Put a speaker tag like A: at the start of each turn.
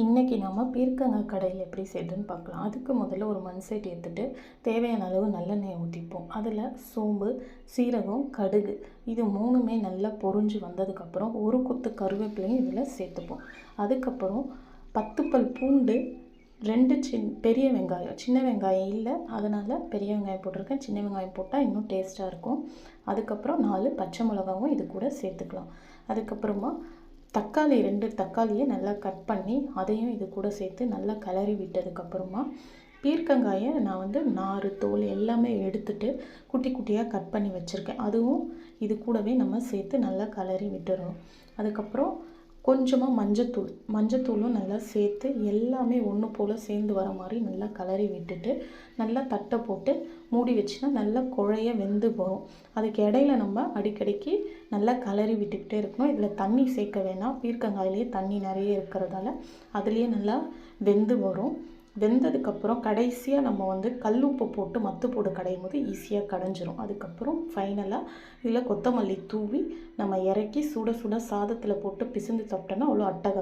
A: இன்றைக்கி நம்ம பீர்க்கங்காய் கடையில் எப்படி செய்யுதுன்னு பார்க்கலாம். அதுக்கு முதல்ல ஒரு மண் சட்டி எடுத்துகிட்டு தேவையான அளவு நல்லெண்ணெயை ஊற்றிப்போம். அதில் சோம்பு, சீரகம், கடுகு இது மூணுமே நல்லா பொரிஞ்சு வந்ததுக்கப்புறம் ஒரு கொத்து கருவேப்பிலையும் இதில் சேர்த்துப்போம். அதுக்கப்புறம் 10 பல் பூண்டு, 2 பெரிய வெங்காயம், சின்ன வெங்காயம் இல்லை அதனால் பெரிய வெங்காயம் போட்டிருக்கேன். சின்ன வெங்காயம் போட்டால் இன்னும் டேஸ்ட்டாக இருக்கும். அதுக்கப்புறம் 4 பச்சை மிளகாவும் இது கூட சேர்த்துக்கலாம். அதுக்கப்புறமா தக்காளி 2 தக்காளியை நல்லா கட் பண்ணி அதையும் இது கூட சேர்த்து நல்லா கிளறி விட்டதுக்கப்புறமா பீர்க்கங்காயை நான் நார், தோல் எல்லாமே எடுத்துட்டு குட்டி குட்டியாக கட் பண்ணி வச்சுருக்கேன். அதுவும் இது கூடவே நம்ம சேர்த்து நல்லா கிளறி விட்டுறணும். அதுக்கப்புறம் கொஞ்சமாக மஞ்சத்தூளும் நல்லா சேர்த்து எல்லாமே ஒன்று போல் சேர்ந்து வர மாதிரி நல்லா கிளறி விட்டுட்டு நல்லா தட்டை போட்டு மூடி வச்சுன்னா நல்லா குழைய வெந்து வரும். அதுக்கு இடையில நம்ம அடிக்கடிக்கு நல்லா கிளறி விட்டுக்கிட்டே இருக்கணும். இதில் தண்ணி சேர்க்க வேணாம், பீர்க்கங்காயிலேயே தண்ணி நிறைய இருக்கிறதால அதுலேயே நல்லா வெந்து வரும். வெந்ததுக்கப்புறம் கடைசியாக நம்ம கல்லுப்பு போட்டு மத்து போட்டு கடையும் போது ஈஸியாக கடைஞ்சிரும். அதுக்கப்புறம் ஃபைனலாக இதில் கொத்தமல்லி தூவி நம்ம இறக்கி சுட சுட சாதத்தில் போட்டு பிசைந்து சாப்பிட்டோன்னா அவ்வளோ அட்டகாசம்.